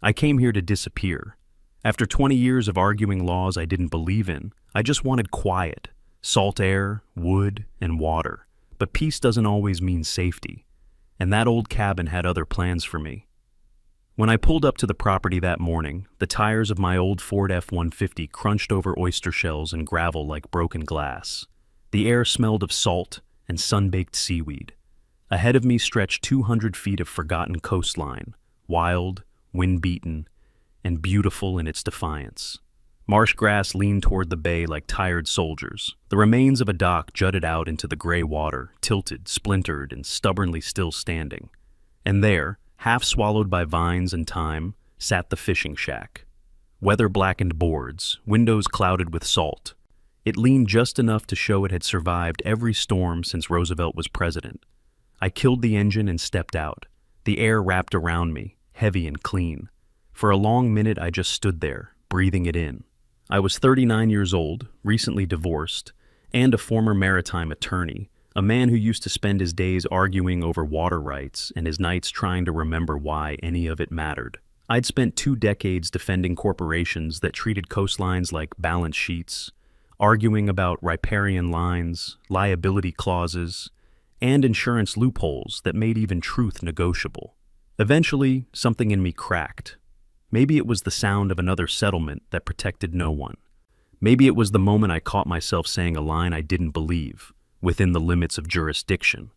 I came here to disappear. After 20 years of arguing laws I didn't believe in, I just wanted quiet, salt air, wood, and water. But peace doesn't always mean safety, and that old cabin had other plans for me. When I pulled up to the property that morning, the tires of my old Ford F-150 crunched over oyster shells and gravel like broken glass. The air smelled of salt and sun-baked seaweed. Ahead of me stretched 200 feet of forgotten coastline, wild, wind-beaten, and beautiful in its defiance. Marsh grass leaned toward the bay like tired soldiers. The remains of a dock jutted out into the gray water, tilted, splintered, and stubbornly still standing. And there, half swallowed by vines and thyme, sat the fishing shack. Weather-blackened boards, windows clouded with salt. It leaned just enough to show it had survived every storm since Roosevelt was president. I killed the engine and stepped out. The air wrapped around me, heavy and clean. For a long minute I just stood there, breathing it in. I was 39 years old, recently divorced, and a former maritime attorney, a man who used to spend his days arguing over water rights and his nights trying to remember why any of it mattered. I'd spent 2 decades defending corporations that treated coastlines like balance sheets, arguing about riparian lines, liability clauses, and insurance loopholes that made even truth negotiable. Eventually, something in me cracked. Maybe it was the sound of another settlement that protected no one. Maybe it was the moment I caught myself saying a line I didn't believe, within the limits of jurisdiction.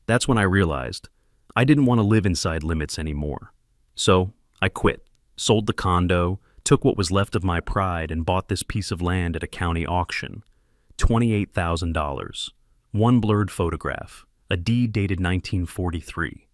That's when I realized I didn't want to live inside limits anymore. So I quit, sold the condo, took what was left of my pride, and bought this piece of land at a county auction. $28,000. One blurred photograph, a deed dated 1943.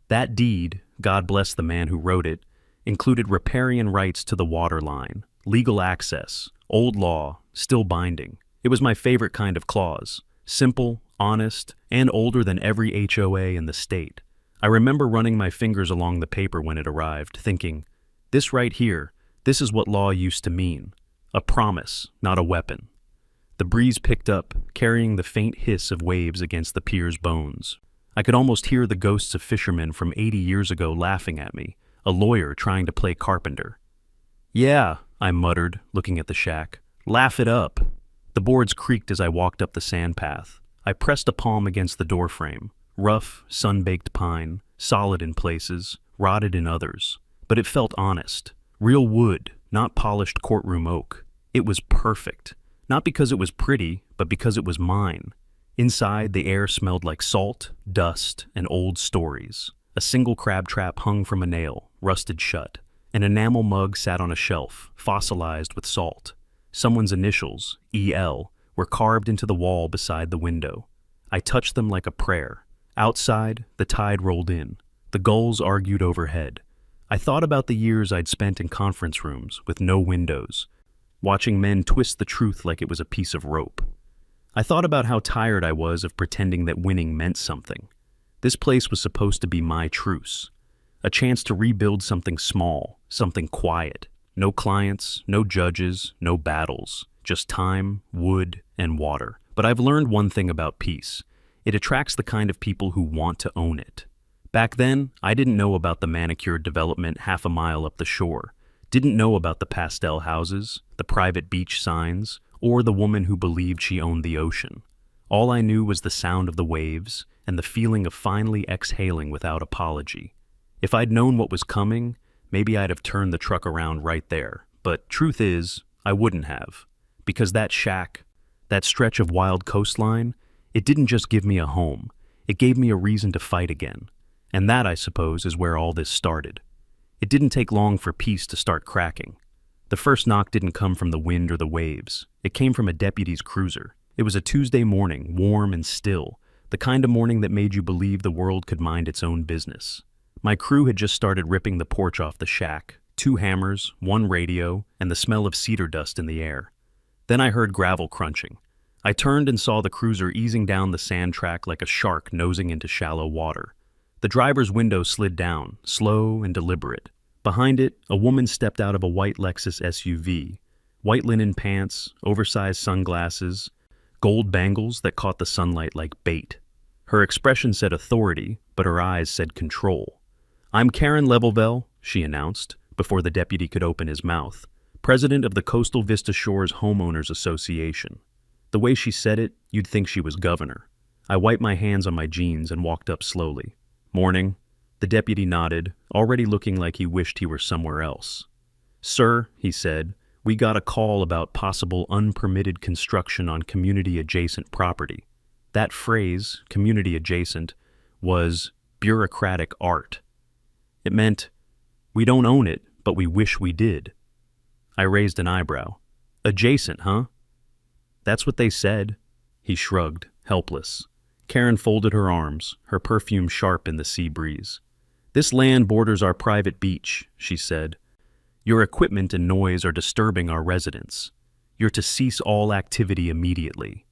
That deed, God bless the man who wrote it, included riparian rights to the water line, legal access, old law, still binding. It was my favorite kind of clause, simple, honest, and older than every HOA in the state. I remember running my fingers along the paper when it arrived, thinking, this right here, this is what law used to mean. A promise, not a weapon. The breeze picked up, carrying the faint hiss of waves against the pier's bones. I could almost hear the ghosts of fishermen from 80 years ago laughing at me, a lawyer trying to play carpenter. Yeah, I muttered, looking at the shack. Laugh it up. The boards creaked as I walked up the sand path. I pressed a palm against the doorframe. Rough, sun-baked pine, solid in places, rotted in others. But it felt honest. Real wood, not polished courtroom oak. It was perfect. Not because it was pretty, but because it was mine. Inside, the air smelled like salt, dust, and old stories. A single crab trap hung from a nail, rusted shut. An enamel mug sat on a shelf, fossilized with salt. Someone's initials, E.L., were carved into the wall beside the window. I touched them like a prayer. Outside, the tide rolled in. The gulls argued overhead. I thought about the years I'd spent in conference rooms with no windows, watching men twist the truth like it was a piece of rope. I thought about how tired I was of pretending that winning meant something. This place was supposed to be my truce, a chance to rebuild something small, something quiet. No clients, no judges, no battles, just time, wood, and water. But I've learned one thing about peace. It attracts the kind of people who want to own it. Back then, I didn't know about the manicured development half a mile up the shore, didn't know about the pastel houses, the private beach signs, or the woman who believed she owned the ocean. All I knew was the sound of the waves and the feeling of finally exhaling without apology. If I'd known what was coming, maybe I'd have turned the truck around right there. But truth is, I wouldn't have. Because that shack, that stretch of wild coastline, it didn't just give me a home. It gave me a reason to fight again. And that, I suppose, is where all this started. It didn't take long for peace to start cracking. The first knock didn't come from the wind or the waves. It came from a deputy's cruiser. It was a Tuesday morning, warm and still, the kind of morning that made you believe the world could mind its own business. My crew had just started ripping the porch off the shack, 2 hammers, 1 radio, and the smell of cedar dust in the air. Then I heard gravel crunching. I turned and saw the cruiser easing down the sand track like a shark nosing into shallow water. The driver's window slid down, slow and deliberate. Behind it, a woman stepped out of a white Lexus SUV. White linen pants, oversized sunglasses, gold bangles that caught the sunlight like bait. Her expression said authority, but her eyes said control. "I'm Karen Levelville, she announced, before the deputy could open his mouth. President of the Coastal Vista Shores Homeowners Association. The way she said it, you'd think she was governor. I wiped my hands on my jeans and walked up slowly. Morning. The deputy nodded, already looking like he wished he were somewhere else. Sir, he said, we got a call about possible unpermitted construction on community-adjacent property. That phrase, community-adjacent, was bureaucratic art. It meant, we don't own it, but we wish we did. I raised an eyebrow. Adjacent, huh? That's what they said. He shrugged, helpless. Karen folded her arms, her perfume sharp in the sea breeze. This land borders our private beach, she said. Your equipment and noise are disturbing our residents. You're to cease all activity immediately.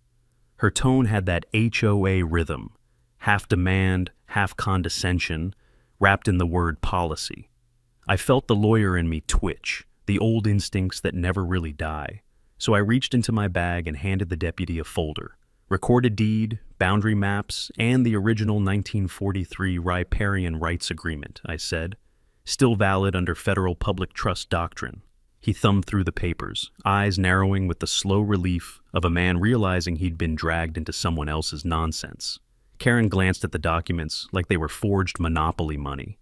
Her tone had that HOA rhythm, half demand, half condescension, wrapped in the word policy. I felt the lawyer in me twitch, the old instincts that never really die. So I reached into my bag and handed the deputy a folder. Recorded deed, boundary maps, and the original 1943 riparian rights agreement, I said. Still valid under federal public trust doctrine. He thumbed through the papers, eyes narrowing with the slow relief of a man realizing he'd been dragged into someone else's nonsense. Karen glanced at the documents like they were forged monopoly money.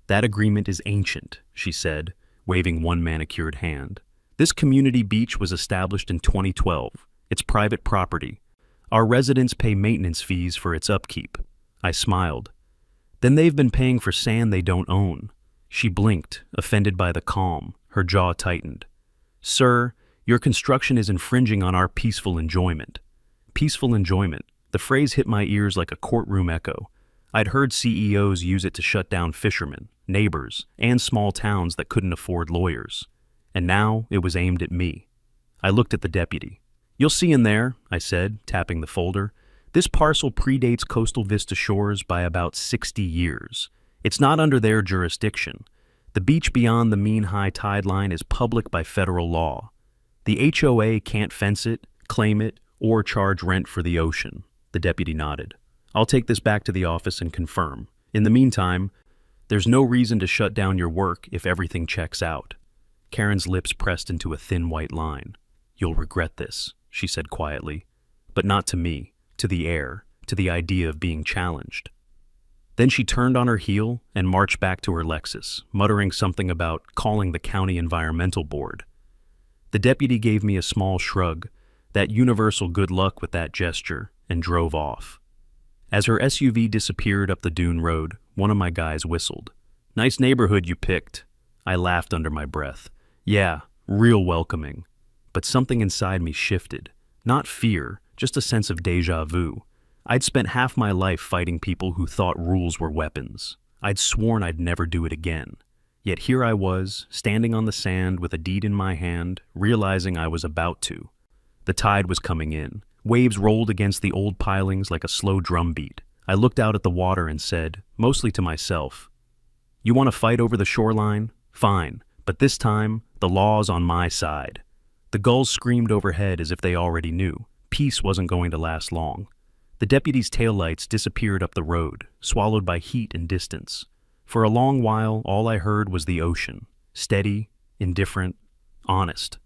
That agreement is ancient, she said, waving one manicured hand. This community beach was established in 2012. It's private property. Our residents pay maintenance fees for its upkeep. I smiled. Then they've been paying for sand they don't own. She blinked, offended by the calm. Her jaw tightened. Sir, your construction is infringing on our peaceful enjoyment. Peaceful enjoyment. The phrase hit my ears like a courtroom echo. I'd heard CEOs use it to shut down fishermen, neighbors, and small towns that couldn't afford lawyers. And now it was aimed at me. I looked at the deputy. You'll see in there, I said, tapping the folder. This parcel predates Coastal Vista Shores by about 60 years. It's not under their jurisdiction. The beach beyond the mean high tide line is public by federal law. The HOA can't fence it, claim it, or charge rent for the ocean. The deputy nodded. I'll take this back to the office and confirm. In the meantime, there's no reason to shut down your work if everything checks out. Karen's lips pressed into a thin white line. You'll regret this, she said quietly. But not to me, to the air, to the idea of being challenged. Then she turned on her heel and marched back to her Lexus, muttering something about calling the county environmental board. The deputy gave me a small shrug, that universal good luck with that gesture, and drove off. As her SUV disappeared up the dune road, one of my guys whistled. Nice neighborhood you picked. I laughed under my breath. Yeah, real welcoming. But something inside me shifted. Not fear, just a sense of déjà vu. I'd spent half my life fighting people who thought rules were weapons. I'd sworn I'd never do it again. Yet here I was, standing on the sand with a deed in my hand, realizing I was about to. The tide was coming in. Waves rolled against the old pilings like a slow drum beat. I looked out at the water and said, mostly to myself, you want to fight over the shoreline? Fine, but this time, the law's on my side. The gulls screamed overhead as if they already knew. Peace wasn't going to last long. The deputy's taillights disappeared up the road, swallowed by heat and distance. For a long while, all I heard was the ocean. Steady, indifferent, honest.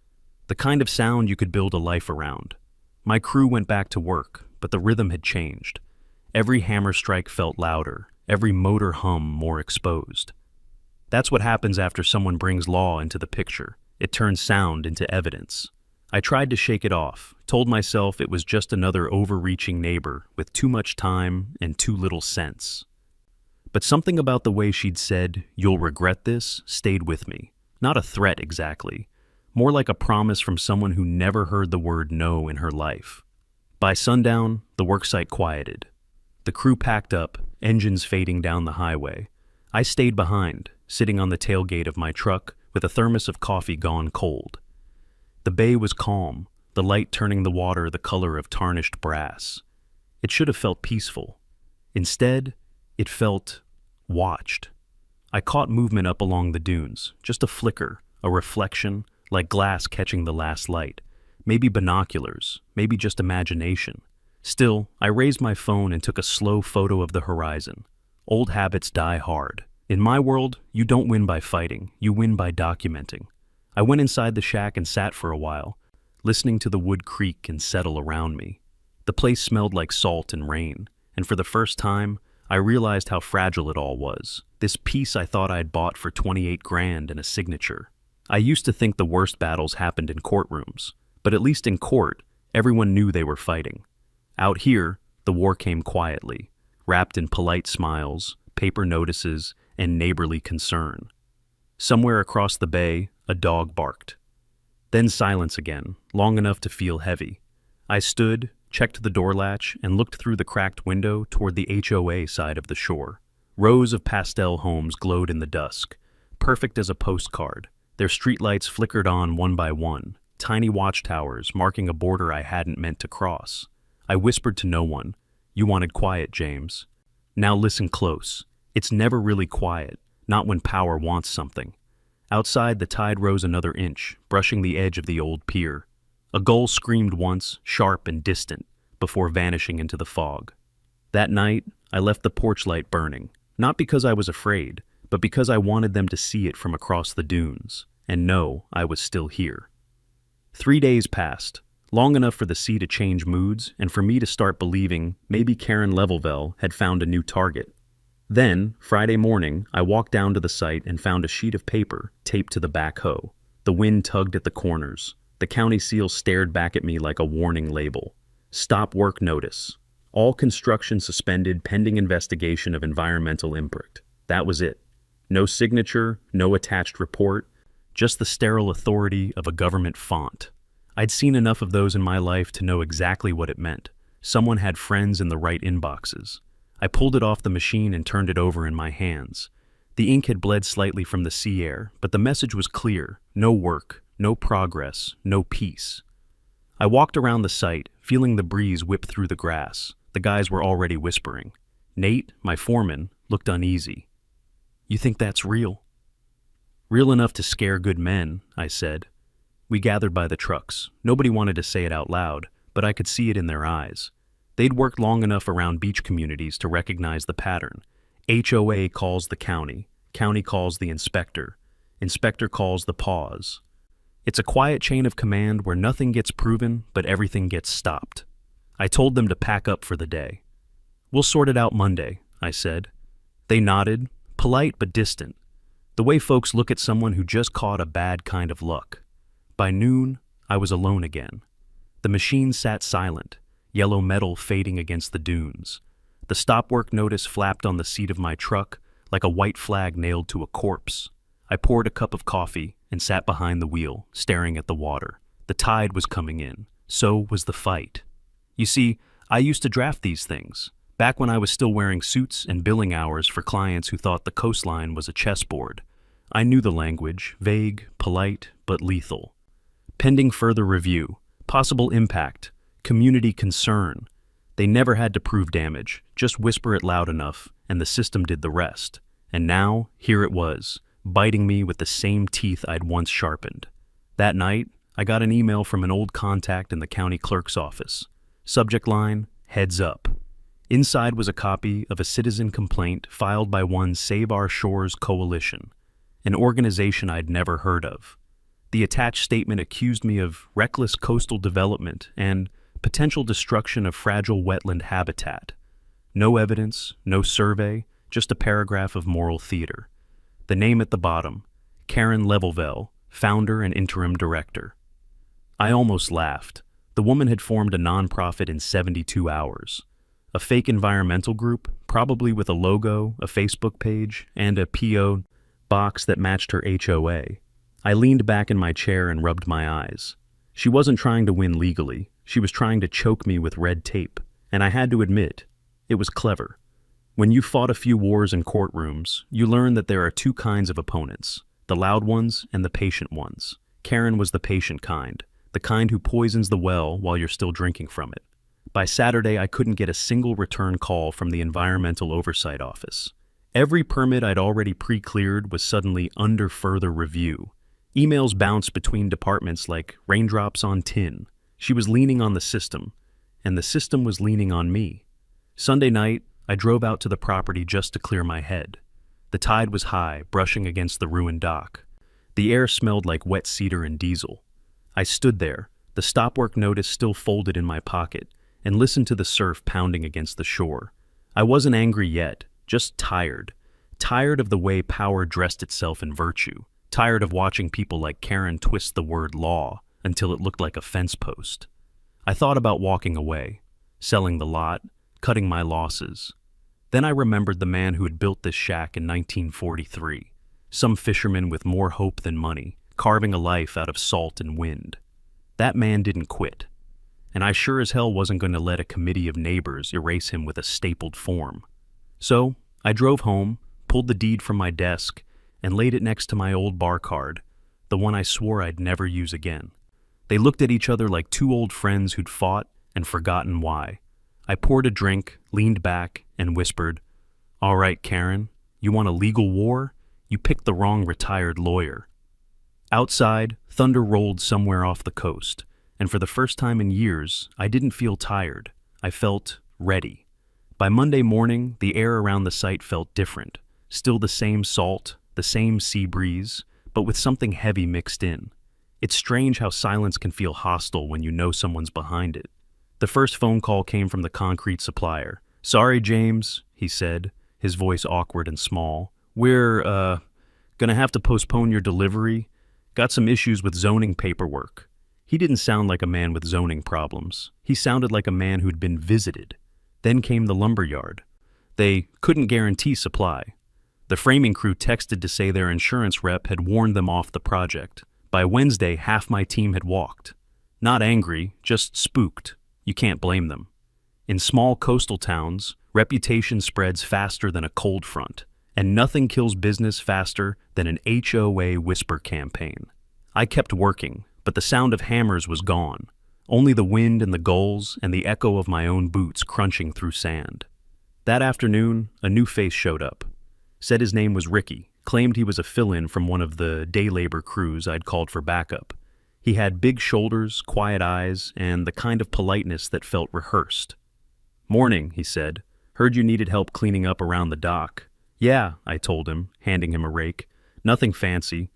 The kind of sound you could build a life around. My crew went back to work, but the rhythm had changed. Every hammer strike felt louder, every motor hum more exposed. That's what happens after someone brings law into the picture. It turns sound into evidence. I tried to shake it off, told myself it was just another overreaching neighbor with too much time and too little sense. But something about the way she'd said, you'll regret this, stayed with me. Not a threat exactly, more like a promise from someone who never heard the word no in her life. By sundown, the worksite quieted. The crew packed up, engines fading down the highway. I stayed behind, sitting on the tailgate of my truck with a thermos of coffee gone cold. The bay was calm, the light turning the water the color of tarnished brass. It should have felt peaceful. Instead, it felt watched. I caught movement up along the dunes, just a flicker, a reflection, like glass catching the last light. Maybe binoculars, maybe just imagination. Still, I raised my phone and took a slow photo of the horizon. Old habits die hard. In my world, you don't win by fighting, you win by documenting. I went inside the shack and sat for a while, listening to the wood creak and settle around me. The place smelled like salt and rain, and for the first time, I realized how fragile it all was. This piece I thought I'd bought for 28 grand and a signature. I used to think the worst battles happened in courtrooms, but at least in court, everyone knew they were fighting. Out here, the war came quietly, wrapped in polite smiles, paper notices, and neighborly concern. Somewhere across the bay, a dog barked. Then silence again, long enough to feel heavy. I stood, checked the door latch, and looked through the cracked window toward the HOA side of the shore. Rows of pastel homes glowed in the dusk, perfect as a postcard. Their streetlights flickered on one by one, tiny watchtowers marking a border I hadn't meant to cross. I whispered to no one, "You wanted quiet, James. Now listen close. It's never really quiet, not when power wants something." Outside, the tide rose another inch, brushing the edge of the old pier. A gull screamed once, sharp and distant, before vanishing into the fog. That night, I left the porch light burning, not because I was afraid, but because I wanted them to see it from across the dunes, and know I was still here. 3 days passed, long enough for the sea to change moods and for me to start believing maybe Karen Levelvell had found a new target. Then, Friday morning, I walked down to the site and found a sheet of paper taped to the backhoe. The wind tugged at the corners. The county seal stared back at me like a warning label. Stop work notice. All construction suspended pending investigation of environmental impact. That was it. No signature, no attached report, just the sterile authority of a government font. I'd seen enough of those in my life to know exactly what it meant. Someone had friends in the right inboxes. I pulled it off the machine and turned it over in my hands. The ink had bled slightly from the sea air, but the message was clear. No work, no progress, no peace. I walked around the site, feeling the breeze whip through the grass. The guys were already whispering. Nate, my foreman, looked uneasy. "You think that's real?" "Real enough to scare good men," I said. We gathered by the trucks. Nobody wanted to say it out loud, but I could see it in their eyes. They'd worked long enough around beach communities to recognize the pattern. HOA calls the county calls the inspector calls the pause. It's a quiet chain of command where nothing gets proven, but everything gets stopped. I told them to pack up for the day. "We'll sort it out Monday," I said. They nodded, polite but distant, the way folks look at someone who just caught a bad kind of luck. By noon, I was alone again. The machine sat silent, yellow metal fading against the dunes. The stop work notice flapped on the seat of my truck like a white flag nailed to a corpse. I poured a cup of coffee and sat behind the wheel, staring at the water. The tide was coming in. So was the fight. You see, I used to draft these things, back when I was still wearing suits and billing hours for clients who thought the coastline was a chessboard. I knew the language, vague, polite, but lethal. Pending further review, possible impact, community concern. They never had to prove damage, just whisper it loud enough, and the system did the rest. And now, here it was, biting me with the same teeth I'd once sharpened. That night, I got an email from an old contact in the county clerk's office. Subject line, "Heads up." Inside was a copy of a citizen complaint filed by one Save Our Shores Coalition, an organization I'd never heard of. The attached statement accused me of reckless coastal development and potential destruction of fragile wetland habitat. No evidence, no survey, just a paragraph of moral theater. The name at the bottom, Karen Levelvell, founder and interim director. I almost laughed. The woman had formed a nonprofit in 72 hours. A fake environmental group, probably with a logo, a Facebook page, and a P.O. box that matched her HOA. I leaned back in my chair and rubbed my eyes. She wasn't trying to win legally. She was trying to choke me with red tape, and I had to admit, it was clever. When you've fought a few wars in courtrooms, you learn that there are two kinds of opponents, the loud ones and the patient ones. Karen was the patient kind, the kind who poisons the well while you're still drinking from it. By Saturday, I couldn't get a single return call from the Environmental Oversight Office. Every permit I'd already pre-cleared was suddenly under further review. Emails bounced between departments like raindrops on tin. She was leaning on the system, and the system was leaning on me. Sunday night, I drove out to the property just to clear my head. The tide was high, brushing against the ruined dock. The air smelled like wet cedar and diesel. I stood there, the stopwork notice still folded in my pocket, and listened to the surf pounding against the shore. I wasn't angry yet, just tired. Tired of the way power dressed itself in virtue. Tired of watching people like Karen twist the word law until it looked like a fence post. I thought about walking away, selling the lot, cutting my losses. Then I remembered the man who had built this shack in 1943, some fisherman with more hope than money, carving a life out of salt and wind. That man didn't quit, and I sure as hell wasn't going to let a committee of neighbors erase him with a stapled form. So I drove home, pulled the deed from my desk, and laid it next to my old bar card, the one I swore I'd never use again. They looked at each other like two old friends who'd fought and forgotten why. I poured a drink, leaned back, and whispered, "All right, Karen, you want a legal war? You picked the wrong retired lawyer." Outside, thunder rolled somewhere off the coast, and for the first time in years, I didn't feel tired. I felt ready. By Monday morning, the air around the site felt different. Still the same salt, the same sea breeze, but with something heavy mixed in. It's strange how silence can feel hostile when you know someone's behind it. The first phone call came from the concrete supplier. "Sorry, James," he said, his voice awkward and small. "We're, gonna have to postpone your delivery. Got some issues with zoning paperwork." He didn't sound like a man with zoning problems. He sounded like a man who'd been visited. Then came the lumberyard. They couldn't guarantee supply. The framing crew texted to say their insurance rep had warned them off the project. By Wednesday, half my team had walked. Not angry, just spooked. You can't blame them. In small coastal towns, reputation spreads faster than a cold front, and nothing kills business faster than an HOA whisper campaign. I kept working, but the sound of hammers was gone. Only the wind and the gulls and the echo of my own boots crunching through sand. That afternoon, a new face showed up. Said his name was Ricky, claimed he was a fill-in from one of the day labor crews I'd called for backup. He had big shoulders, quiet eyes, and the kind of politeness that felt rehearsed. "Morning," he said. "Heard you needed help cleaning up around the dock." "Yeah," I told him, handing him a rake. "Nothing fancy.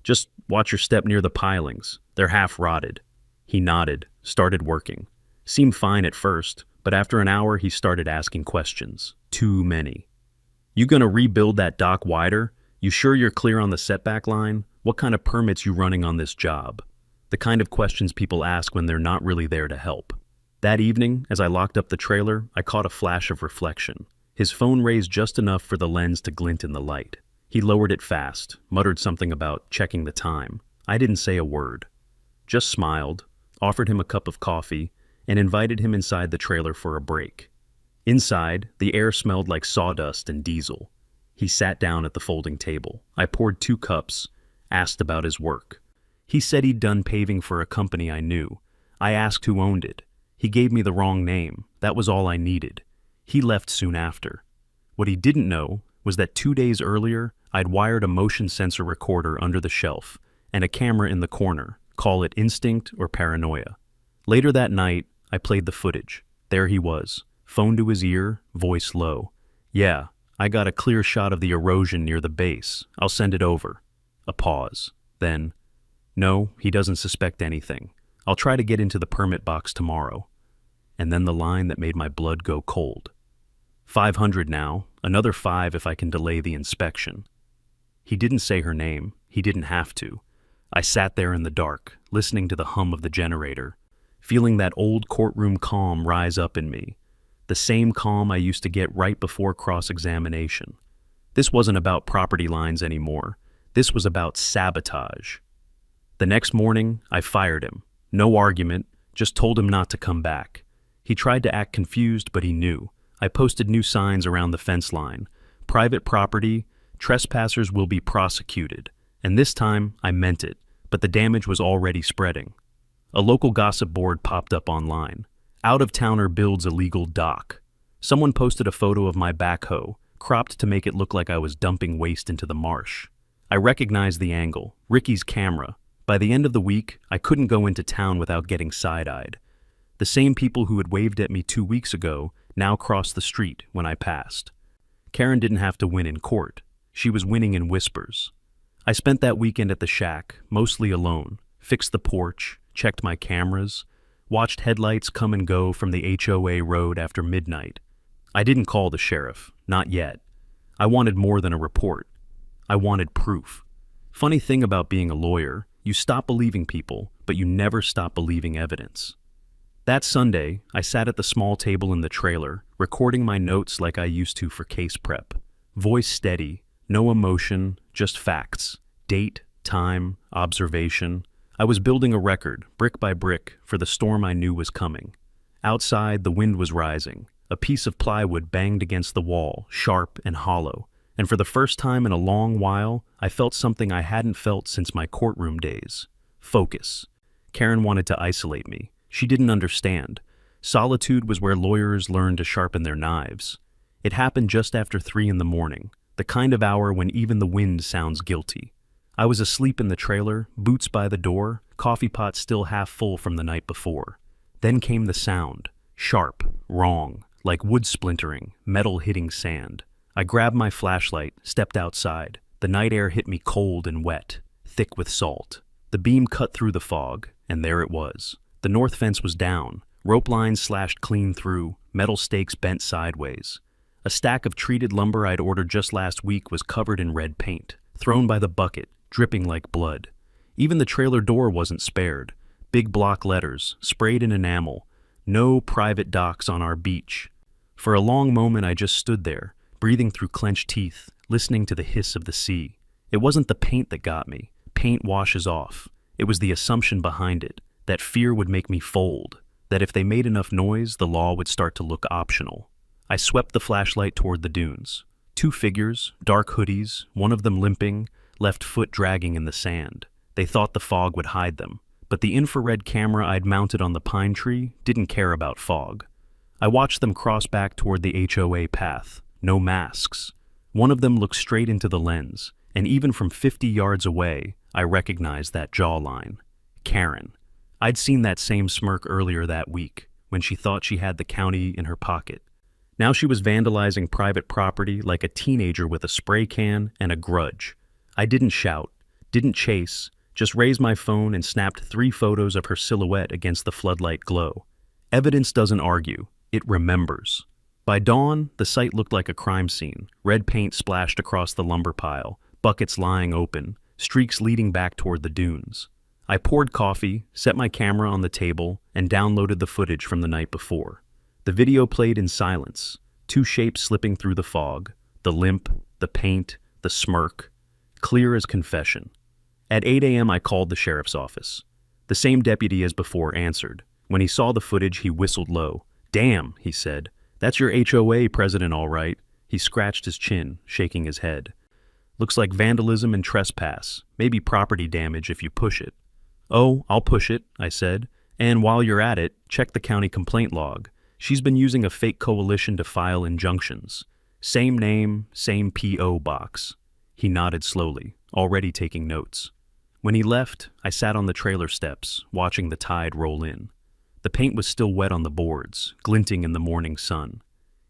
Just watch your step near the pilings. They're half rotted." He nodded, started working. Seemed fine at first, but after an hour he started asking questions. Too many. "You gonna rebuild that dock wider? You sure you're clear on the setback line? What kind of permits you running on this job?" The kind of questions people ask when they're not really there to help. That evening, as I locked up the trailer, I caught a flash of reflection. His phone raised just enough for the lens to glint in the light. He lowered it fast, muttered something about checking the time. I didn't say a word. Just smiled, offered him a cup of coffee, and invited him inside the trailer for a break. Inside, the air smelled like sawdust and diesel. He sat down at the folding table. I poured 2 cups, asked about his work. He said he'd done paving for a company I knew. I asked who owned it. He gave me the wrong name. That was all I needed. He left soon after. What he didn't know was that 2 days earlier, I'd wired a motion sensor recorder under the shelf and a camera in the corner. Call it instinct or paranoia. Later that night, I played the footage. There he was. Phone to his ear, voice low. "Yeah, I got a clear shot of the erosion near the base. I'll send it over." A pause. Then, "No, he doesn't suspect anything. I'll try to get into the permit box tomorrow." And then the line that made my blood go cold. 500 now, another 5 if I can delay the inspection. He didn't say her name. He didn't have to. I sat there in the dark, listening to the hum of the generator, feeling that old courtroom calm rise up in me. The same calm I used to get right before cross-examination. This wasn't about property lines anymore. This was about sabotage. The next morning, I fired him. No argument, just told him not to come back. He tried to act confused, but he knew. I posted new signs around the fence line. Private property, trespassers will be prosecuted. And this time, I meant it, but the damage was already spreading. A local gossip board popped up online. Out-of-towner builds illegal dock. Someone posted a photo of my backhoe, cropped to make it look like I was dumping waste into the marsh. I recognized the angle, Ricky's camera. By the end of the week, I couldn't go into town without getting side-eyed. The same people who had waved at me 2 weeks ago now crossed the street when I passed. Karen didn't have to win in court. She was winning in whispers. I spent that weekend at the shack, mostly alone, fixed the porch, checked my cameras, watched headlights come and go from the HOA road after midnight. I didn't call the sheriff, not yet. I wanted more than a report. I wanted proof. Funny thing about being a lawyer, you stop believing people, but you never stop believing evidence. That Sunday, I sat at the small table in the trailer, recording my notes like I used to for case prep. Voice steady, no emotion, just facts. Date, time, observation. I was building a record, brick by brick, for the storm I knew was coming. Outside, the wind was rising. A piece of plywood banged against the wall, sharp and hollow. And for the first time in a long while, I felt something I hadn't felt since my courtroom days. Focus. Karen wanted to isolate me. She didn't understand. Solitude was where lawyers learned to sharpen their knives. It happened just after 3 in the morning, the kind of hour when even the wind sounds guilty. I was asleep in the trailer, boots by the door, coffee pot still half full from the night before. Then came the sound. Sharp, wrong, like wood splintering, metal hitting sand. I grabbed my flashlight, stepped outside. The night air hit me cold and wet, thick with salt. The beam cut through the fog, and there it was. The north fence was down, rope lines slashed clean through, metal stakes bent sideways. A stack of treated lumber I'd ordered just last week was covered in red paint, thrown by the bucket, dripping like blood. Even the trailer door wasn't spared. Big block letters, sprayed in enamel. No private docks on our beach. For a long moment I just stood there, breathing through clenched teeth, listening to the hiss of the sea. It wasn't the paint that got me. Paint washes off. It was the assumption behind it, that fear would make me fold, that if they made enough noise, the law would start to look optional. I swept the flashlight toward the dunes. 2 figures, dark hoodies, one of them limping, left foot dragging in the sand. They thought the fog would hide them, but the infrared camera I'd mounted on the pine tree didn't care about fog. I watched them cross back toward the HOA path. No masks. One of them looked straight into the lens, and even from 50 yards away, I recognized that jawline. Karen. I'd seen that same smirk earlier that week, when she thought she had the county in her pocket. Now she was vandalizing private property like a teenager with a spray can and a grudge. I didn't shout, didn't chase, just raised my phone and snapped 3 photos of her silhouette against the floodlight glow. Evidence doesn't argue, it remembers. By dawn, the site looked like a crime scene, red paint splashed across the lumber pile, buckets lying open, streaks leading back toward the dunes. I poured coffee, set my camera on the table, and downloaded the footage from the night before. The video played in silence, 2 shapes slipping through the fog, the limp, the paint, the smirk, clear as confession. At 8 a.m. I called the sheriff's office. The same deputy as before answered. When he saw the footage, he whistled low. "Damn," he said. "That's your HOA president, all right." He scratched his chin, shaking his head. "Looks like vandalism and trespass, maybe property damage if you push it." "Oh, I'll push it," I said. "And while you're at it, check the county complaint log. She's been using a fake coalition to file injunctions. Same name, same P.O. box." He nodded slowly, already taking notes. When he left, I sat on the trailer steps, watching the tide roll in. The paint was still wet on the boards, glinting in the morning sun.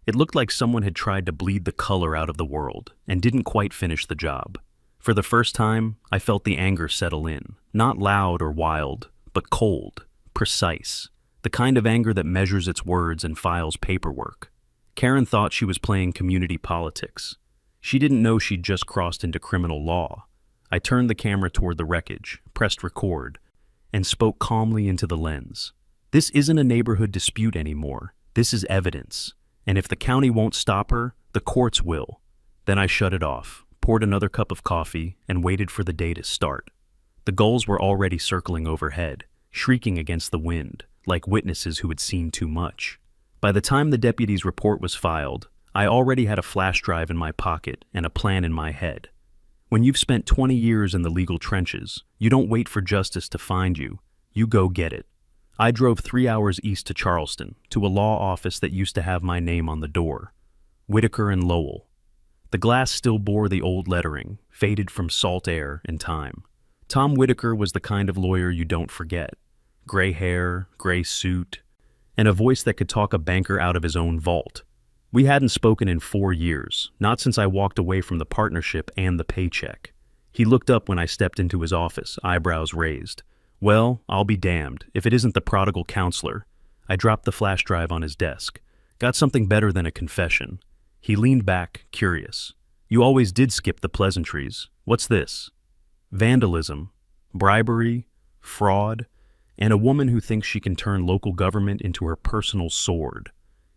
It looked like someone had tried to bleed the color out of the world, and didn't quite finish the job. For the first time, I felt the anger settle in, not loud or wild, but cold, precise, the kind of anger that measures its words and files paperwork. Karen thought she was playing community politics. She didn't know she'd just crossed into criminal law. I turned the camera toward the wreckage, pressed record, and spoke calmly into the lens. This isn't a neighborhood dispute anymore. This is evidence. And if the county won't stop her, the courts will. Then I shut it off, poured another cup of coffee, and waited for the day to start. The gulls were already circling overhead, shrieking against the wind, like witnesses who had seen too much. By the time the deputy's report was filed, I already had a flash drive in my pocket and a plan in my head. When you've spent 20 years in the legal trenches, you don't wait for justice to find you. You go get it. I drove 3 hours east to Charleston, to a law office that used to have my name on the door. Whitaker and Lowell. The glass still bore the old lettering, faded from salt air and time. Tom Whitaker was the kind of lawyer you don't forget. Gray hair, gray suit, and a voice that could talk a banker out of his own vault. We hadn't spoken in 4 years, not since I walked away from the partnership and the paycheck. He looked up when I stepped into his office, eyebrows raised. Well, I'll be damned, if it isn't the prodigal counselor. I dropped the flash drive on his desk. Got something better than a confession. He leaned back, curious. You always did skip the pleasantries. What's this? Vandalism, bribery, fraud, and a woman who thinks she can turn local government into her personal sword.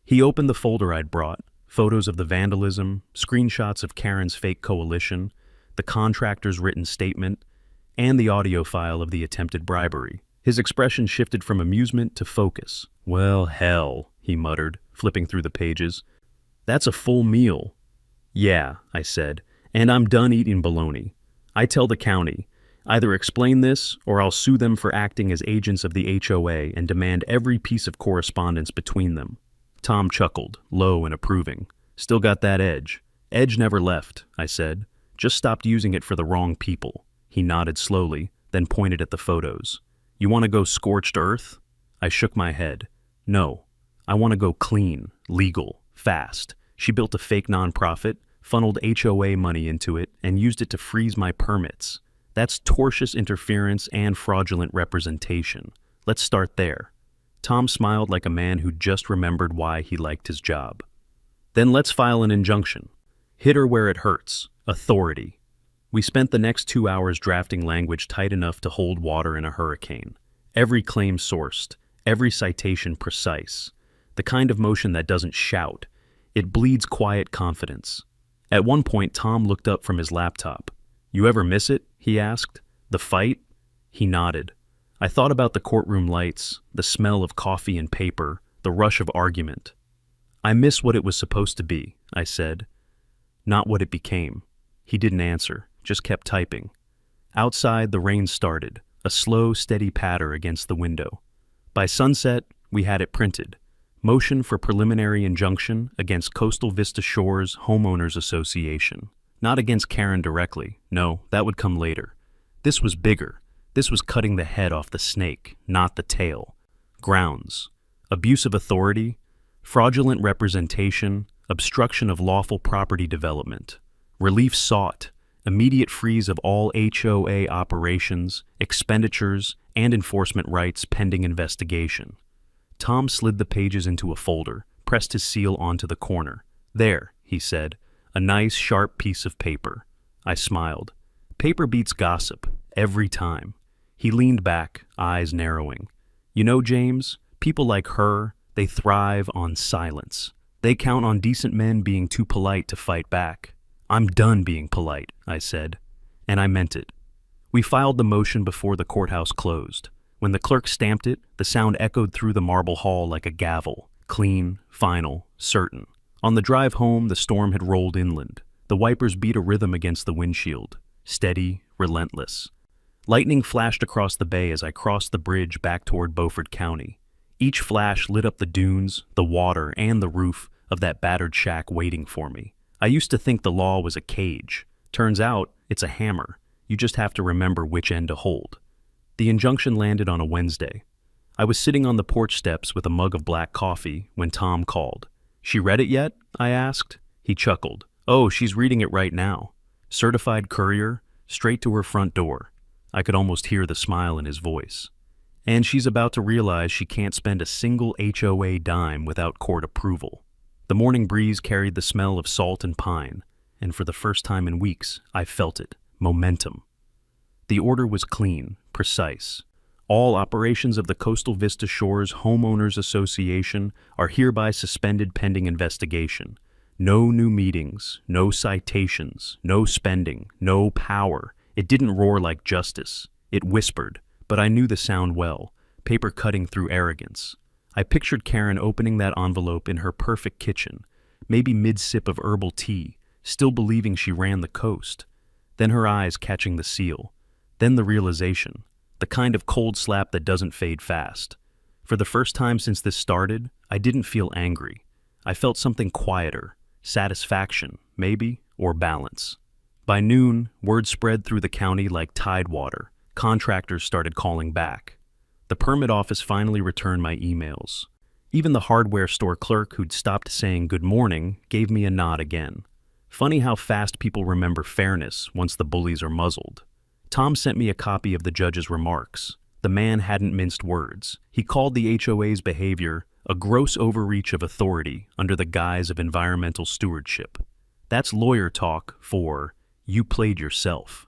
He opened the folder I'd brought, photos of the vandalism, screenshots of Karen's fake coalition, the contractor's written statement, and the audio file of the attempted bribery. His expression shifted from amusement to focus. Well, hell, he muttered, flipping through the pages. That's a full meal. Yeah, I said, and I'm done eating bologna. I tell the county, either explain this or I'll sue them for acting as agents of the HOA and demand every piece of correspondence between them. Tom chuckled, low and approving. Still got that edge. Edge never left, I said. Just stopped using it for the wrong people. He nodded slowly, then pointed at the photos. You want to go scorched earth? I shook my head. No. I want to go clean, legal, fast. She built a fake nonprofit, funneled HOA money into it, and used it to freeze my permits. That's tortious interference and fraudulent representation. Let's start there. Tom smiled like a man who just remembered why he liked his job. Then let's file an injunction. Hit her where it hurts. Authority. We spent the next 2 hours drafting language tight enough to hold water in a hurricane. Every claim sourced, every citation precise. The kind of motion that doesn't shout. It bleeds quiet confidence. At one point, Tom looked up from his laptop. You ever miss it? He asked. The fight? He nodded. I thought about the courtroom lights, the smell of coffee and paper, the rush of argument. I miss what it was supposed to be, I said. Not what it became. He didn't answer, just kept typing. Outside, the rain started, a slow, steady patter against the window. By sunset, we had it printed. Motion for preliminary injunction against Coastal Vista Shores Homeowners Association. Not against Karen directly. No, that would come later. This was bigger. This was cutting the head off the snake, not the tail. Grounds. Abuse of authority, fraudulent representation, obstruction of lawful property development. Relief sought, immediate freeze of all HOA operations, expenditures, and enforcement rights pending investigation. Tom slid the pages into a folder, pressed his seal onto the corner. There, he said, a nice, sharp piece of paper. I smiled. Paper beats gossip, every time. He leaned back, eyes narrowing. You know, James, people like her, they thrive on silence. They count on decent men being too polite to fight back. I'm done being polite, I said. And I meant it. We filed the motion before the courthouse closed. When the clerk stamped it, the sound echoed through the marble hall like a gavel. Clean, final, certain. On the drive home, the storm had rolled inland. The wipers beat a rhythm against the windshield. Steady, relentless. Lightning flashed across the bay as I crossed the bridge back toward Beaufort County. Each flash lit up the dunes, the water, and the roof of that battered shack waiting for me. I used to think the law was a cage. Turns out, it's a hammer. You just have to remember which end to hold. The injunction landed on a Wednesday. I was sitting on the porch steps with a mug of black coffee when Tom called. She read it yet? I asked. He chuckled. Oh, she's reading it right now. Certified courier, straight to her front door. I could almost hear the smile in his voice. And she's about to realize she can't spend a single HOA dime without court approval. The morning breeze carried the smell of salt and pine, and for the first time in weeks, I felt it. Momentum. The order was clean, precise. All operations of the Coastal Vista Shores Homeowners Association are hereby suspended pending investigation. No new meetings, no citations, no spending, no power. It didn't roar like justice. It whispered, but I knew the sound well, paper cutting through arrogance. I pictured Karen opening that envelope in her perfect kitchen, maybe mid-sip of herbal tea, still believing she ran the coast. Then her eyes catching the seal. Then the realization, the kind of cold slap that doesn't fade fast. For the first time since this started, I didn't feel angry. I felt something quieter, satisfaction, maybe, or balance. By noon, word spread through the county like tidewater. Contractors started calling back. The permit office finally returned my emails. Even the hardware store clerk who'd stopped saying good morning gave me a nod again. Funny how fast people remember fairness once the bullies are muzzled. Tom sent me a copy of the judge's remarks. The man hadn't minced words. He called the HOA's behavior a gross overreach of authority under the guise of environmental stewardship. That's lawyer talk for, you played yourself.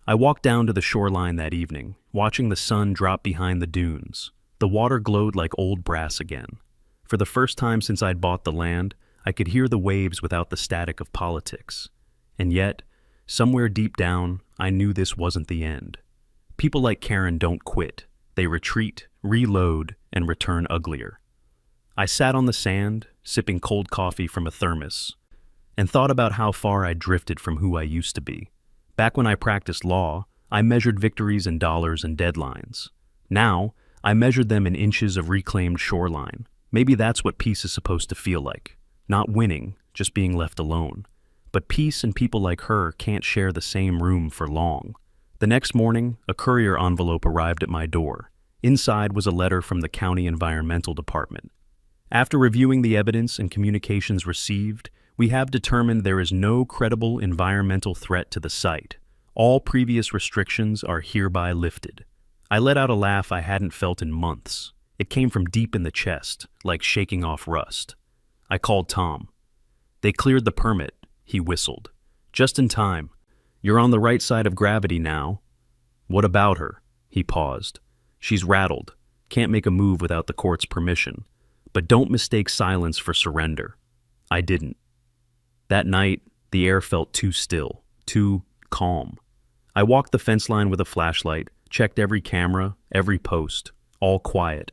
I walked down to the shoreline that evening, watching the sun drop behind the dunes. The water glowed like old brass again. For the first time since I'd bought the land, I could hear the waves without the static of politics. And yet, somewhere deep down, I knew this wasn't the end. People like Karen don't quit. They retreat, reload, and return uglier. I sat on the sand, sipping cold coffee from a thermos, and thought about how far I'd drifted from who I used to be. Back when I practiced law, I measured victories in dollars and deadlines. Now, I measured them in inches of reclaimed shoreline. Maybe that's what peace is supposed to feel like. Not winning, just being left alone. But peace and people like her can't share the same room for long. The next morning, a courier envelope arrived at my door. Inside was a letter from the county environmental department. After reviewing the evidence and communications received, we have determined there is no credible environmental threat to the site. All previous restrictions are hereby lifted. I let out a laugh I hadn't felt in months. It came from deep in the chest, like shaking off rust. I called Tom. They cleared the permit, he whistled. Just in time. You're on the right side of gravity now. What about her? He paused. She's rattled. Can't make a move without the court's permission. But don't mistake silence for surrender. I didn't. That night, the air felt too still, too calm. I walked the fence line with a flashlight, checked every camera, every post, all quiet.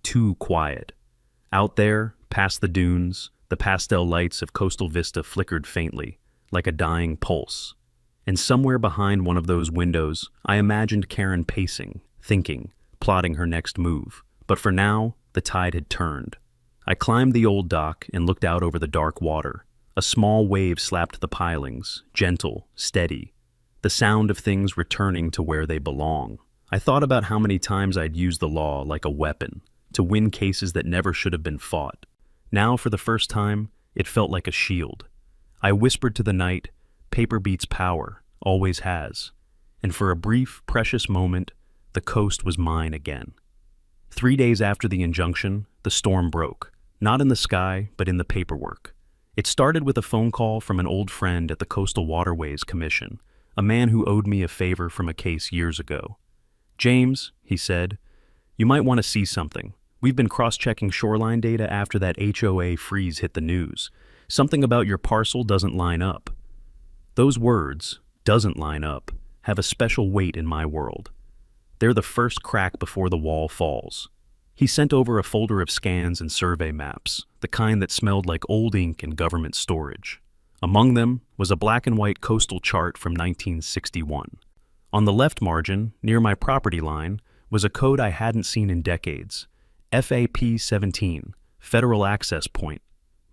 Too quiet. Out there, past the dunes, the pastel lights of coastal vista flickered faintly, like a dying pulse. And somewhere behind one of those windows, I imagined Karen pacing, thinking, plotting her next move. But for now, the tide had turned. I climbed the old dock and looked out over the dark water. A small wave slapped the pilings, gentle, steady. The sound of things returning to where they belong. I thought about how many times I'd used the law like a weapon, to win cases that never should have been fought. Now, for the first time, it felt like a shield. I whispered to the night, paper beats power, always has. And for a brief, precious moment, the coast was mine again. 3 days after the injunction, the storm broke, not in the sky, but in the paperwork. It started with a phone call from an old friend at the Coastal Waterways Commission, a man who owed me a favor from a case years ago. James, he said, you might want to see something. We've been cross-checking shoreline data after that HOA freeze hit the news. Something about your parcel doesn't line up. Those words, doesn't line up, have a special weight in my world. They're the first crack before the wall falls. He sent over a folder of scans and survey maps, the kind that smelled like old ink in government storage. Among them was a black and white coastal chart from 1961. On the left margin, near my property line, was a code I hadn't seen in decades. FAP 17, Federal Access Point.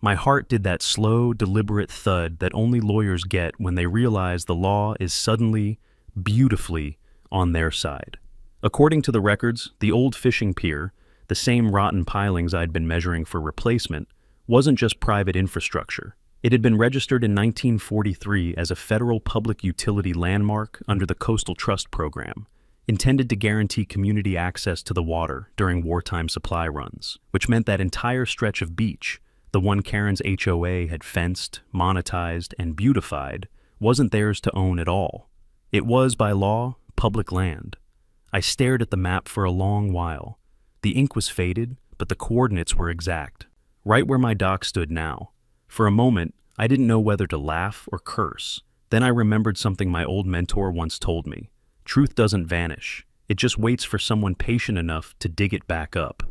My heart did that slow, deliberate thud that only lawyers get when they realize the law is suddenly, beautifully, on their side. According to the records, the old fishing pier, the same rotten pilings I'd been measuring for replacement, wasn't just private infrastructure. It had been registered in 1943 as a federal public utility landmark under the Coastal Trust Program, intended to guarantee community access to the water during wartime supply runs, which meant that entire stretch of beach, the one Karen's HOA had fenced, monetized, and beautified, wasn't theirs to own at all. It was, by law, public land. I stared at the map for a long while. The ink was faded, but the coordinates were exact, right where my dock stood now. For a moment, I didn't know whether to laugh or curse. Then I remembered something my old mentor once told me. Truth doesn't vanish. It just waits for someone patient enough to dig it back up.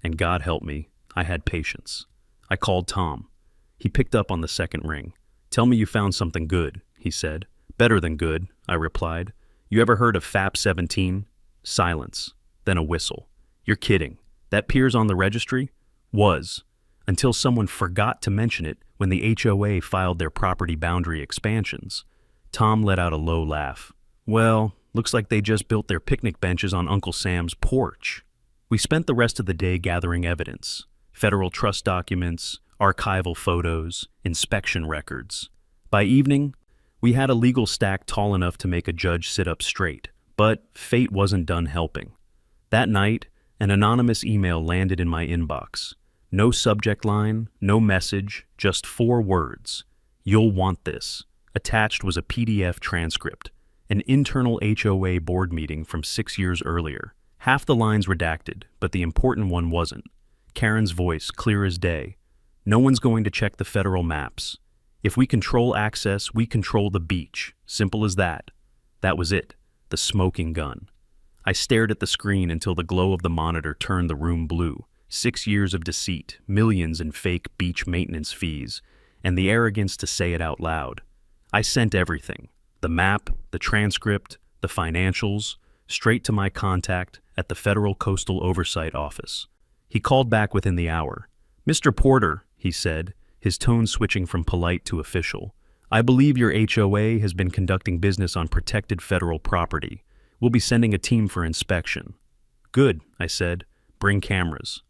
And God help me, I had patience. I called Tom. He picked up on the second ring. Tell me you found something good, he said. Better than good, I replied. You ever heard of FAP 17? Silence. Then a whistle. You're kidding. That pier's on the registry? Was. Until someone forgot to mention it when the HOA filed their property boundary expansions. Tom let out a low laugh. Well, looks like they just built their picnic benches on Uncle Sam's porch. We spent the rest of the day gathering evidence: federal trust documents, archival photos, inspection records. By evening, we had a legal stack tall enough to make a judge sit up straight, but fate wasn't done helping. That night, an anonymous email landed in my inbox. No subject line, no message, just 4 words. "You'll want this." Attached was a PDF transcript, an internal HOA board meeting from 6 years earlier. Half the lines redacted, but the important one wasn't. Karen's voice, clear as day. "No one's going to check the federal maps. If we control access, we control the beach. Simple as that." That was it, the smoking gun. I stared at the screen until the glow of the monitor turned the room blue. 6 years of deceit, millions in fake beach maintenance fees, and the arrogance to say it out loud. I sent everything: the map, the transcript, the financials, straight to my contact at the Federal Coastal Oversight Office. He called back within the hour. "Mr. Porter," he said, his tone switching from polite to official, "I believe your HOA has been conducting business on protected federal property. We'll be sending a team for inspection." "Good," I said. "Bring cameras."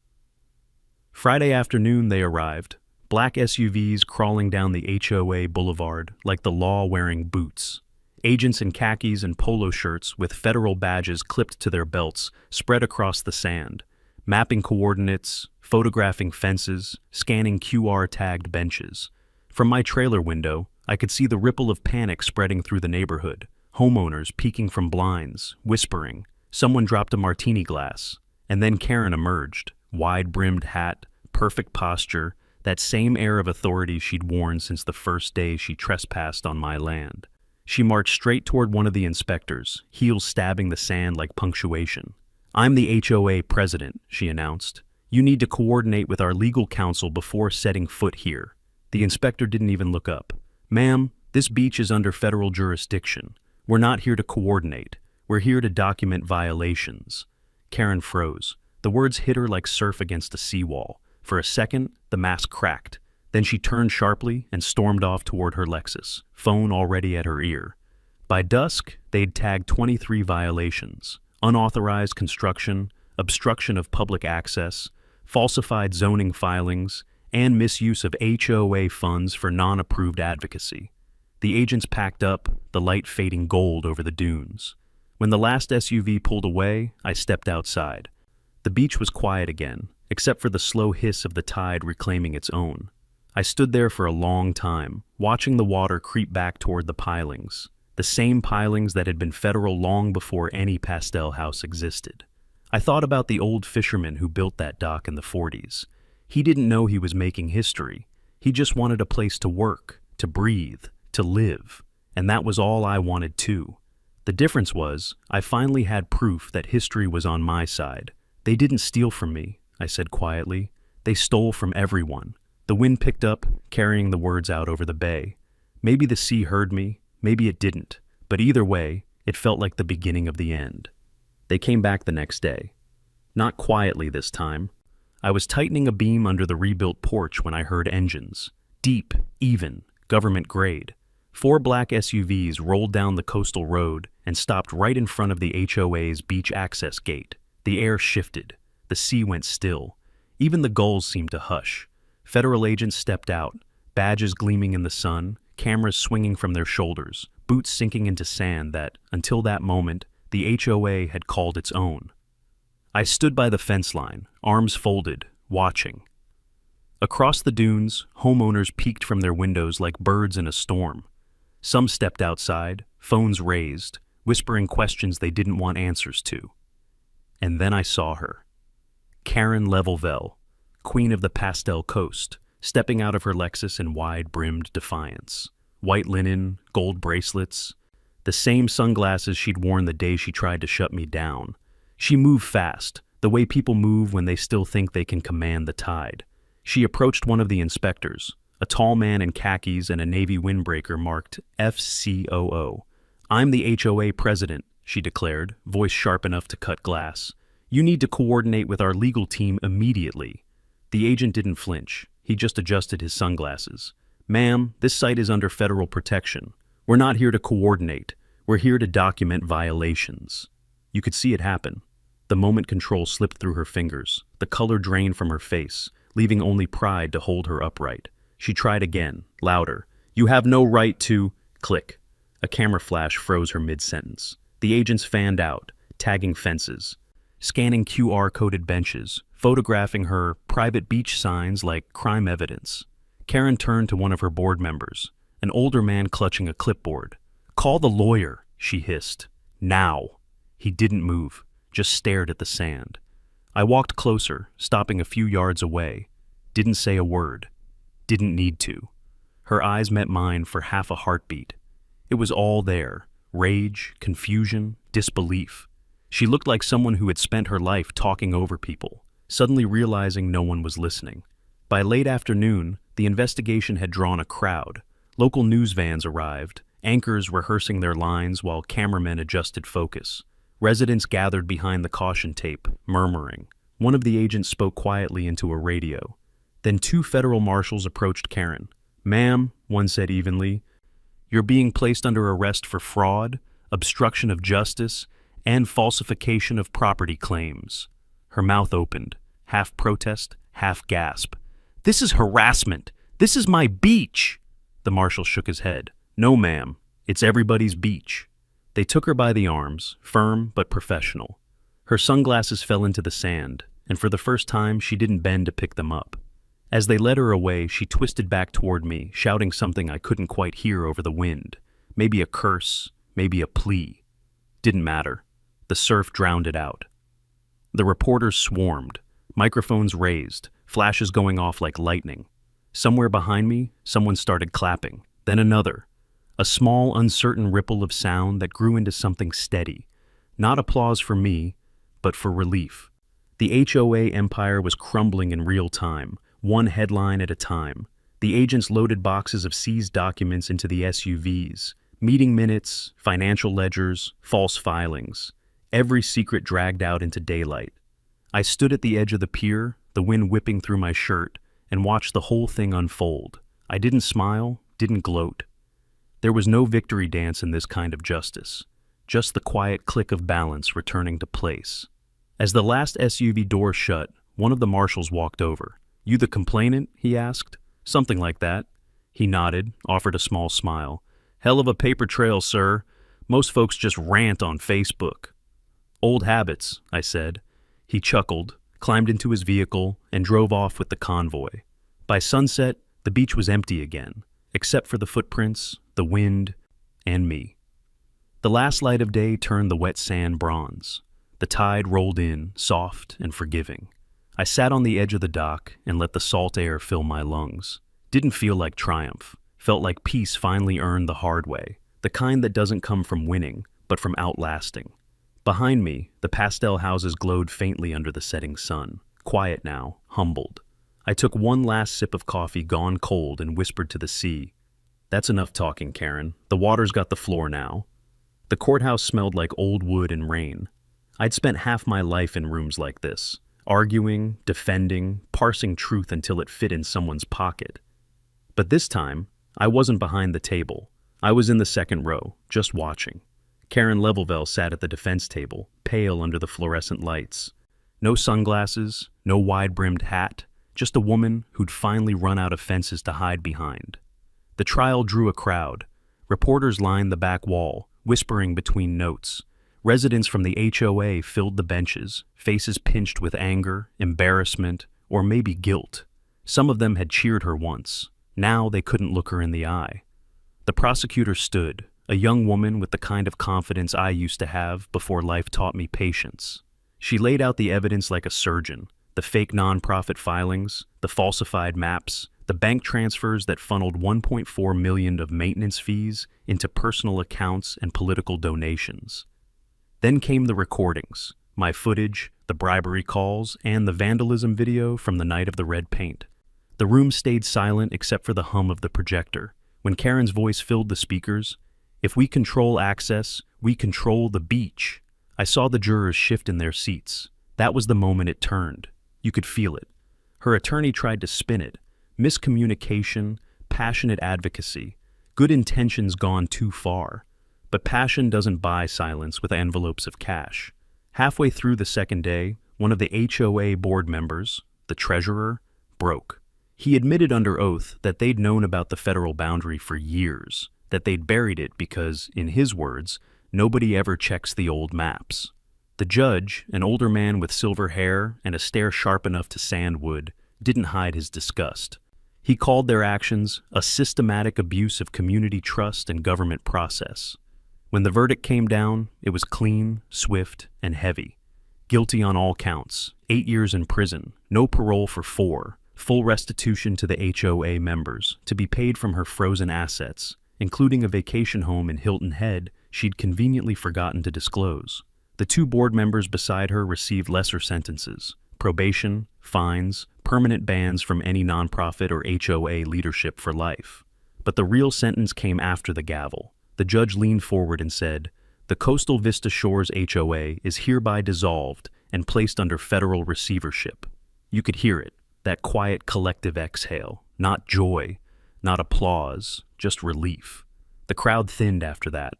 Friday afternoon they arrived, black SUVs crawling down the HOA boulevard like the law wearing boots. Agents in khakis and polo shirts with federal badges clipped to their belts spread across the sand, mapping coordinates, photographing fences, scanning QR-tagged benches. From my trailer window, I could see the ripple of panic spreading through the neighborhood, homeowners peeking from blinds, whispering. Someone dropped a martini glass, and then Karen emerged, wide-brimmed hat, perfect posture, that same air of authority she'd worn since the first day she trespassed on my land. She marched straight toward one of the inspectors, heels stabbing the sand like punctuation. "I'm the HOA president," she announced. "You need to coordinate with our legal counsel before setting foot here." The inspector didn't even look up. "Ma'am, this beach is under federal jurisdiction. We're not here to coordinate. We're here to document violations." Karen froze. The words hit her like surf against a seawall. For a second, the mask cracked. Then she turned sharply and stormed off toward her Lexus, phone already at her ear. By dusk, they'd tagged 23 violations: unauthorized construction, obstruction of public access, falsified zoning filings, and misuse of HOA funds for non-approved advocacy. The agents packed up, the light fading gold over the dunes. When the last SUV pulled away, I stepped outside. The beach was quiet again, except for the slow hiss of the tide reclaiming its own. I stood there for a long time, watching the water creep back toward the pilings, the same pilings that had been federal long before any pastel house existed. I thought about the old fisherman who built that dock in the 40s. He didn't know he was making history. He just wanted a place to work, to breathe, to live, and that was all I wanted too. The difference was, I finally had proof that history was on my side. "They didn't steal from me," I said quietly. "They stole from everyone." The wind picked up, carrying the words out over the bay. Maybe the sea heard me, maybe it didn't, but either way, it felt like the beginning of the end. They came back the next day. Not quietly this time. I was tightening a beam under the rebuilt porch when I heard engines. Deep, even, government grade. 4 black SUVs rolled down the coastal road and stopped right in front of the HOA's beach access gate. The air shifted. The sea went still. Even the gulls seemed to hush. Federal agents stepped out, badges gleaming in the sun, cameras swinging from their shoulders, boots sinking into sand that, until that moment, the HOA had called its own. I stood by the fence line, arms folded, watching. Across the dunes, homeowners peeked from their windows like birds in a storm. Some stepped outside, phones raised, whispering questions they didn't want answers to. And then I saw her. Karen Levelvell, queen of the pastel coast, stepping out of her Lexus in wide-brimmed defiance. White linen, gold bracelets, the same sunglasses she'd worn the day she tried to shut me down. She moved fast, the way people move when they still think they can command the tide. She approached one of the inspectors, a tall man in khakis and a navy windbreaker marked FCOO. "I'm the HOA president," she declared, voice sharp enough to cut glass. "You need to coordinate with our legal team immediately." The agent didn't flinch. He just adjusted his sunglasses. "Ma'am, this site is under federal protection. We're not here to coordinate. We're here to document violations." You could see it happen. The moment control slipped through her fingers. The color drained from her face, leaving only pride to hold her upright. She tried again, louder. "You have no right to—" Click. A camera flash froze her mid-sentence. The agents fanned out, tagging fences, scanning QR-coded benches, photographing her private beach signs like crime evidence. Karen turned to one of her board members, an older man clutching a clipboard. "Call the lawyer," she hissed. "Now." He didn't move, just stared at the sand. I walked closer, stopping a few yards away. Didn't say a word. Didn't need to. Her eyes met mine for half a heartbeat. It was all there. Rage, confusion, disbelief. She looked like someone who had spent her life talking over people, suddenly realizing no one was listening. By late afternoon, the investigation had drawn a crowd. Local news vans arrived, anchors rehearsing their lines while cameramen adjusted focus. Residents gathered behind the caution tape, murmuring. One of the agents spoke quietly into a radio. Then two federal marshals approached Karen. "Ma'am," one said evenly, "you're being placed under arrest for fraud, obstruction of justice, and falsification of property claims." Her mouth opened, half protest, half gasp. "This is harassment. This is my beach." The marshal shook his head. "No, ma'am. It's everybody's beach." They took her by the arms, firm but professional. Her sunglasses fell into the sand, and for the first time she didn't bend to pick them up. As they led her away, she twisted back toward me, shouting something I couldn't quite hear over the wind. Maybe a curse, maybe a plea. Didn't matter. The surf drowned it out. The reporters swarmed, microphones raised, flashes going off like lightning. Somewhere behind me, someone started clapping, then another. A small, uncertain ripple of sound that grew into something steady. Not applause for me, but for relief. The HOA empire was crumbling in real time, one headline at a time. The agents loaded boxes of seized documents into the SUVs. Meeting minutes, financial ledgers, false filings. Every secret dragged out into daylight. I stood at the edge of the pier, the wind whipping through my shirt, and watched the whole thing unfold. I didn't smile, didn't gloat. There was no victory dance in this kind of justice, just the quiet click of balance returning to place. As the last SUV door shut, one of the marshals walked over. "You the complainant?" he asked. "Something like that." He nodded, offered a small smile. "Hell of a paper trail, sir. Most folks just rant on Facebook." "Old habits," I said. He chuckled, climbed into his vehicle, and drove off with the convoy. By sunset, the beach was empty again, except for the footprints, the wind, and me. The last light of day turned the wet sand bronze. The tide rolled in, soft and forgiving. I sat on the edge of the dock and let the salt air fill my lungs. Didn't feel like triumph. Felt like peace finally earned the hard way, the kind that doesn't come from winning, but from outlasting. Behind me, the pastel houses glowed faintly under the setting sun, quiet now, humbled. I took one last sip of coffee gone cold and whispered to the sea, "That's enough talking, Karen. The water's got the floor now." The courthouse smelled like old wood and rain. I'd spent half my life in rooms like this, arguing, defending, parsing truth until it fit in someone's pocket. But this time, I wasn't behind the table. I was in the second row, just watching. Karen Levelville sat at the defense table, pale under the fluorescent lights. No sunglasses, no wide-brimmed hat, just a woman who'd finally run out of fences to hide behind. The trial drew a crowd. Reporters lined the back wall, whispering between notes. Residents from the HOA filled the benches, faces pinched with anger, embarrassment, or maybe guilt. Some of them had cheered her once. Now they couldn't look her in the eye. The prosecutor stood, a young woman with the kind of confidence I used to have before life taught me patience. She laid out the evidence like a surgeon, the fake nonprofit filings, the falsified maps, the bank transfers that funneled $1.4 million of maintenance fees into personal accounts and political donations. Then came the recordings, my footage, the bribery calls, and the vandalism video from the night of the red paint. The room stayed silent except for the hum of the projector. When Karen's voice filled the speakers, "If we control access, we control the beach." I saw the jurors shift in their seats. That was the moment it turned. You could feel it. Her attorney tried to spin it. Miscommunication, passionate advocacy, good intentions gone too far. But passion doesn't buy silence with envelopes of cash. Halfway through the second day, one of the HOA board members, the treasurer, broke. He admitted under oath that they'd known about the federal boundary for years, that they'd buried it because, in his words, nobody ever checks the old maps. The judge, an older man with silver hair and a stare sharp enough to sand wood, didn't hide his disgust. He called their actions a systematic abuse of community trust and government process. When the verdict came down, it was clean, swift, and heavy. Guilty on all counts, 8 years in prison, no parole for 4, full restitution to the HOA members, to be paid from her frozen assets, including a vacation home in Hilton Head she'd conveniently forgotten to disclose. The 2 board members beside her received lesser sentences: probation, fines, permanent bans from any nonprofit or HOA leadership for life. But the real sentence came after the gavel. The judge leaned forward and said, "The Coastal Vista Shores HOA is hereby dissolved and placed under federal receivership." You could hear it, that quiet collective exhale, not joy, not applause, just relief. The crowd thinned after that.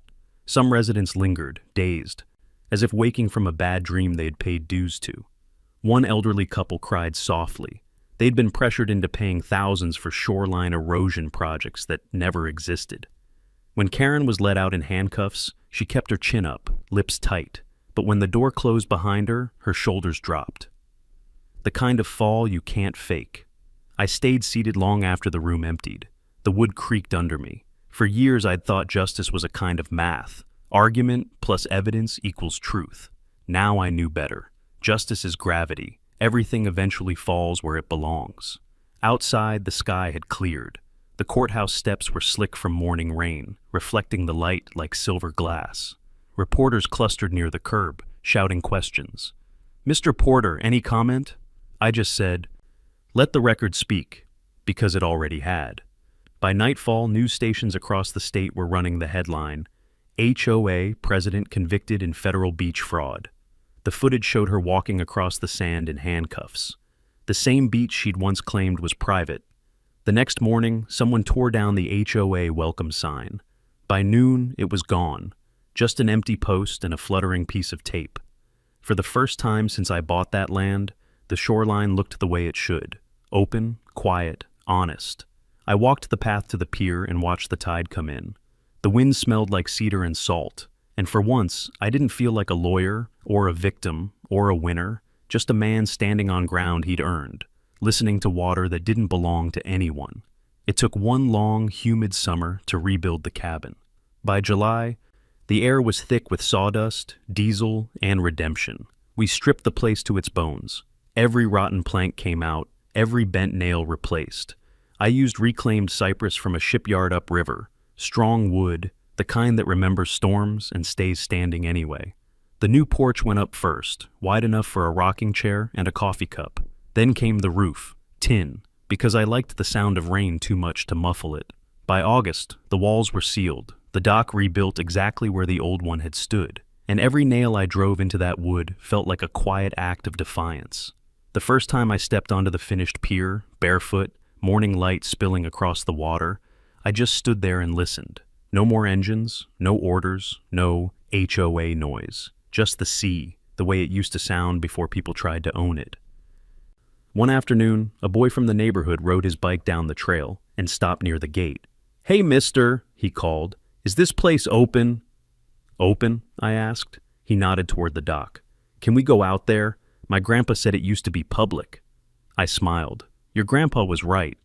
Some residents lingered, dazed, as if waking from a bad dream they'd paid dues to. One elderly couple cried softly. They'd been pressured into paying thousands for shoreline erosion projects that never existed. When Karen was let out in handcuffs, she kept her chin up, lips tight, but when the door closed behind her, her shoulders dropped. The kind of fall you can't fake. I stayed seated long after the room emptied. The wood creaked under me. For years I'd thought justice was a kind of math. Argument plus evidence equals truth. Now I knew better. Justice is gravity. Everything eventually falls where it belongs. Outside, the sky had cleared. The courthouse steps were slick from morning rain, reflecting the light like silver glass. Reporters clustered near the curb, shouting questions. "Mr. Porter, any comment?" I just said, "Let the record speak," because it already had. By nightfall, news stations across the state were running the headline, "HOA President Convicted in Federal Beach Fraud." The footage showed her walking across the sand in handcuffs. The same beach she'd once claimed was private. The next morning, someone tore down the HOA welcome sign. By noon, it was gone. Just an empty post and a fluttering piece of tape. For the first time since I bought that land, the shoreline looked the way it should. Open, quiet, honest. I walked the path to the pier and watched the tide come in. The wind smelled like cedar and salt, and for once, I didn't feel like a lawyer, or a victim, or a winner, just a man standing on ground he'd earned, listening to water that didn't belong to anyone. It took one long, humid summer to rebuild the cabin. By July, the air was thick with sawdust, diesel, and redemption. We stripped the place to its bones. Every rotten plank came out, every bent nail replaced. I used reclaimed cypress from a shipyard upriver, strong wood, the kind that remembers storms and stays standing anyway. The new porch went up first, wide enough for a rocking chair and a coffee cup. Then came the roof, tin, because I liked the sound of rain too much to muffle it. By August, the walls were sealed, the dock rebuilt exactly where the old one had stood, and every nail I drove into that wood felt like a quiet act of defiance. The first time I stepped onto the finished pier, barefoot, morning light spilling across the water, I just stood there and listened. No more engines, no orders, no HOA noise. Just the sea, the way it used to sound before people tried to own it. One afternoon, a boy from the neighborhood rode his bike down the trail and stopped near the gate. "Hey, mister," he called, "is this place open?" "Open?" I asked. He nodded toward the dock. "Can we go out there? My grandpa said it used to be public." I smiled. Your grandpa was right.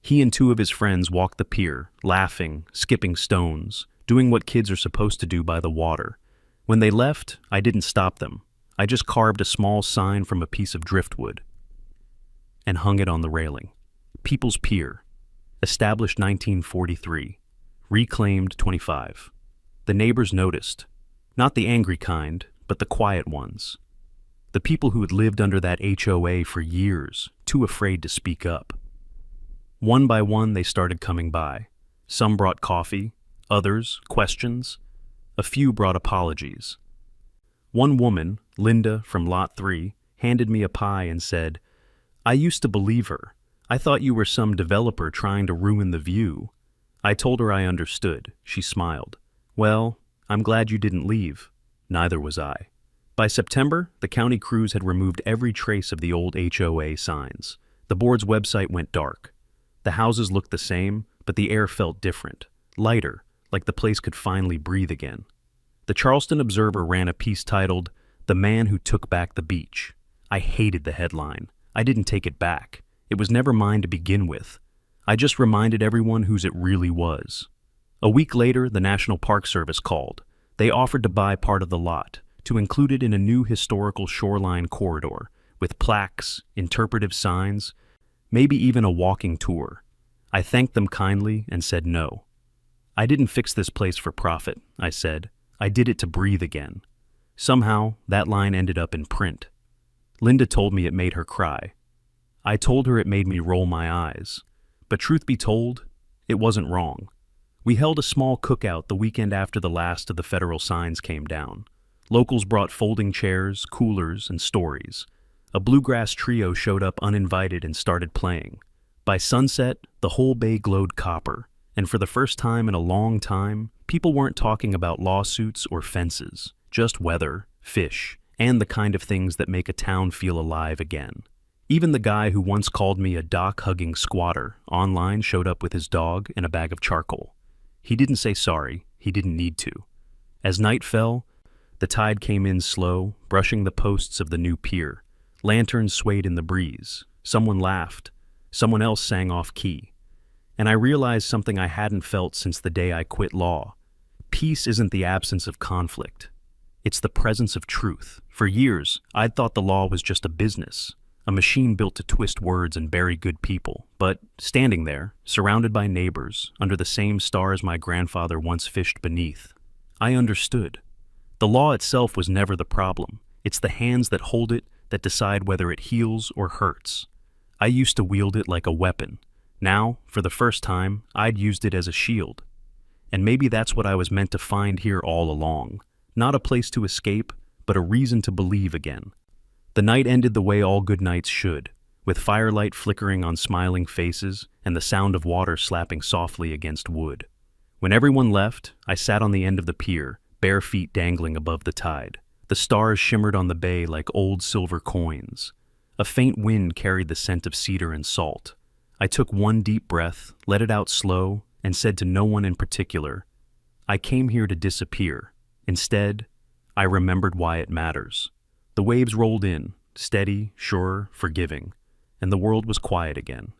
He and 2 of his friends walked the pier, laughing, skipping stones, doing what kids are supposed to do by the water. When they left, I didn't stop them. I just carved a small sign from a piece of driftwood and hung it on the railing. People's Pier, established 1943, reclaimed 25. The neighbors noticed, not the angry kind, but the quiet ones. The people who had lived under that HOA for years, too afraid to speak up. One by one, they started coming by. Some brought coffee, others, questions. A few brought apologies. One woman, Linda from Lot 3, handed me a pie and said, "I used to believe her. I thought you were some developer trying to ruin the view." I told her I understood. She smiled. "Well, I'm glad you didn't leave." Neither was I. By September, the county crews had removed every trace of the old HOA signs. The board's website went dark. The houses looked the same, but the air felt different, lighter, like the place could finally breathe again. The Charleston Observer ran a piece titled, "The Man Who Took Back the Beach." I hated the headline. I didn't take it back. It was never mine to begin with. I just reminded everyone whose it really was. A week later, the National Park Service called. They offered to buy part of the lot, to include it in a new historical shoreline corridor, with plaques, interpretive signs, maybe even a walking tour. I thanked them kindly and said no. "I didn't fix this place for profit," I said. "I did it to breathe again." Somehow, that line ended up in print. Linda told me it made her cry. I told her it made me roll my eyes. But truth be told, it wasn't wrong. We held a small cookout the weekend after the last of the federal signs came down. Locals brought folding chairs, coolers, and stories. A bluegrass trio showed up uninvited and started playing. By sunset, the whole bay glowed copper, and for the first time in a long time, people weren't talking about lawsuits or fences, just weather, fish, and the kind of things that make a town feel alive again. Even the guy who once called me a dock-hugging squatter online showed up with his dog and a bag of charcoal. He didn't say sorry, he didn't need to. As night fell, the tide came in slow, brushing the posts of the new pier. Lanterns swayed in the breeze. Someone laughed. Someone else sang off-key. And I realized something I hadn't felt since the day I quit law. Peace isn't the absence of conflict. It's the presence of truth. For years, I'd thought the law was just a business, a machine built to twist words and bury good people. But standing there, surrounded by neighbors, under the same stars my grandfather once fished beneath, I understood. The law itself was never the problem. It's the hands that hold it that decide whether it heals or hurts. I used to wield it like a weapon. Now, for the first time, I'd used it as a shield. And maybe that's what I was meant to find here all along. Not a place to escape, but a reason to believe again. The night ended the way all good nights should, with firelight flickering on smiling faces and the sound of water slapping softly against wood. When everyone left, I sat on the end of the pier, bare feet dangling above the tide. The stars shimmered on the bay like old silver coins. A faint wind carried the scent of cedar and salt. I took one deep breath, let it out slow, and said to no one in particular, "I came here to disappear." Instead, I remembered why it matters. The waves rolled in, steady, sure, forgiving, and the world was quiet again.